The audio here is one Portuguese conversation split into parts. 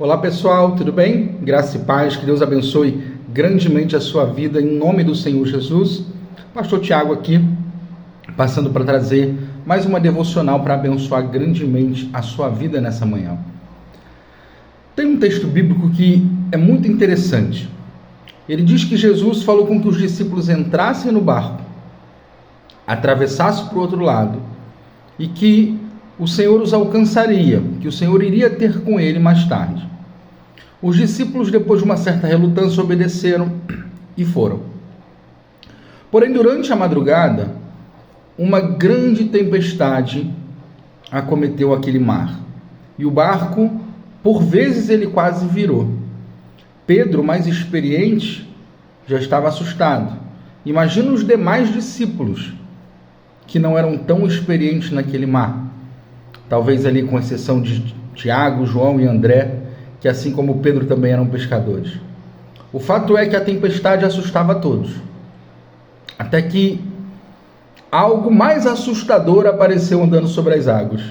Olá pessoal, tudo bem? Graça e paz, que Deus abençoe grandemente a sua vida em nome do Senhor Jesus. Pastor Tiago aqui, passando para trazer mais uma devocional para abençoar grandemente a sua vida nessa manhã. Tem um texto bíblico que é muito interessante. Ele diz que Jesus falou com que os discípulos entrassem no barco, atravessassem para o outro lado e que o Senhor os alcançaria, que o Senhor iria ter com ele mais tarde. Os discípulos, depois de uma certa relutância, obedeceram e foram. Porém, durante a madrugada, uma grande tempestade acometeu aquele mar. E o barco, por vezes, ele quase virou. Pedro, mais experiente, já estava assustado. Imagina os demais discípulos, que não eram tão experientes naquele mar. Talvez ali com exceção de Tiago, João e André, que assim como Pedro também eram pescadores. O fato é que a tempestade assustava a todos. Até que algo mais assustador apareceu andando sobre as águas.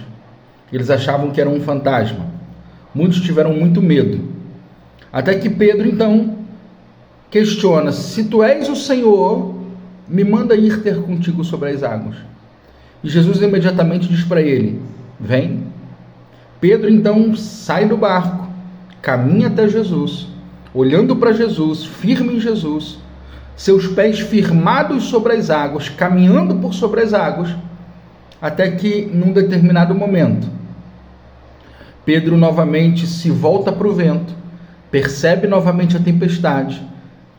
Eles achavam que era um fantasma. Muitos tiveram muito medo. Até que Pedro, então, questiona: se tu és o Senhor, me manda ir ter contigo sobre as águas. E Jesus imediatamente diz para ele: vem. Pedro então sai do barco, caminha até Jesus, olhando para Jesus, firme em Jesus, seus pés firmados sobre as águas, caminhando por sobre as águas, até que num determinado momento, Pedro novamente se volta para o vento, percebe novamente a tempestade,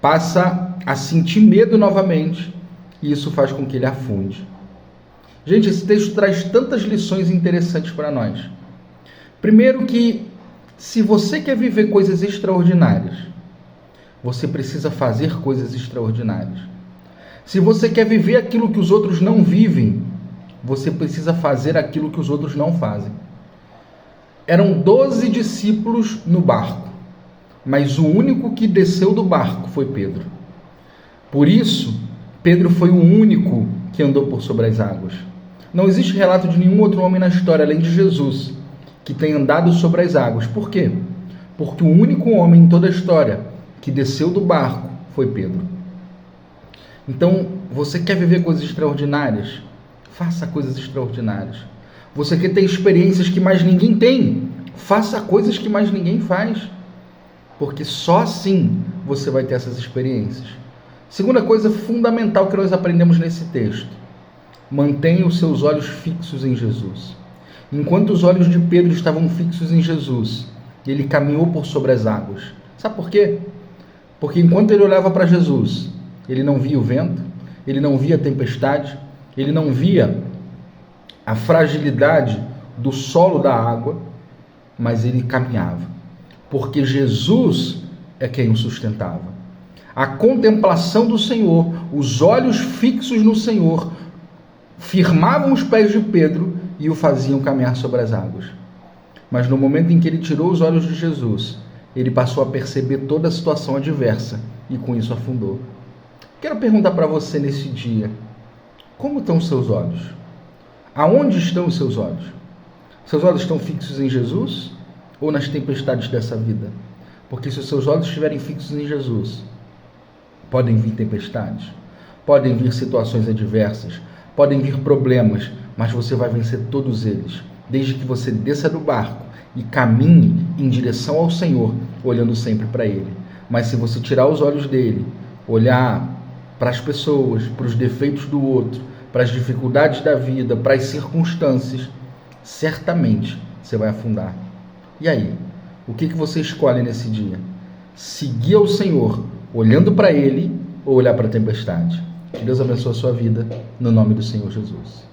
passa a sentir medo novamente, e isso faz com que ele afunde. Gente, esse texto traz tantas lições interessantes para nós. Primeiro que, se você quer viver coisas extraordinárias, você precisa fazer coisas extraordinárias. Se você quer viver aquilo que os outros não vivem, você precisa fazer aquilo que os outros não fazem. Eram 12 discípulos no barco, mas o único que desceu do barco foi Pedro. Por isso, Pedro foi o único que andou por sobre as águas. Não existe relato de nenhum outro homem na história, além de Jesus, que tenha andado sobre as águas. Por quê? Porque o único homem em toda a história que desceu do barco foi Pedro. Então, você quer viver coisas extraordinárias? Faça coisas extraordinárias. Você quer ter experiências que mais ninguém tem? Faça coisas que mais ninguém faz. Porque só assim você vai ter essas experiências. Segunda coisa fundamental que nós aprendemos nesse texto: mantenha os seus olhos fixos em Jesus. Enquanto os olhos de Pedro estavam fixos em Jesus, ele caminhou por sobre as águas. Sabe por quê? Porque enquanto ele olhava para Jesus, ele não via o vento, ele não via a tempestade, ele não via a fragilidade do solo da água, mas ele caminhava. Porque Jesus é quem o sustentava. A contemplação do Senhor, os olhos fixos no Senhor, firmavam os pés de Pedro e o faziam caminhar sobre as águas. Mas no momento em que ele tirou os olhos de Jesus, ele passou a perceber toda a situação adversa e com isso afundou. Quero perguntar para você nesse dia: como estão os seus olhos? Aonde estão os seus olhos? Seus olhos estão fixos em Jesus ou nas tempestades dessa vida? Porque se os seus olhos estiverem fixos em Jesus, podem vir tempestades, podem vir situações adversas, podem vir problemas, mas você vai vencer todos eles, desde que você desça do barco e caminhe em direção ao Senhor, olhando sempre para Ele. Mas se você tirar os olhos dele, olhar para as pessoas, para os defeitos do outro, para as dificuldades da vida, para as circunstâncias, certamente você vai afundar. E aí? O que você escolhe nesse dia? Seguir ao Senhor, olhando para Ele, ou olhar para a tempestade? Que Deus abençoe a sua vida, no nome do Senhor Jesus.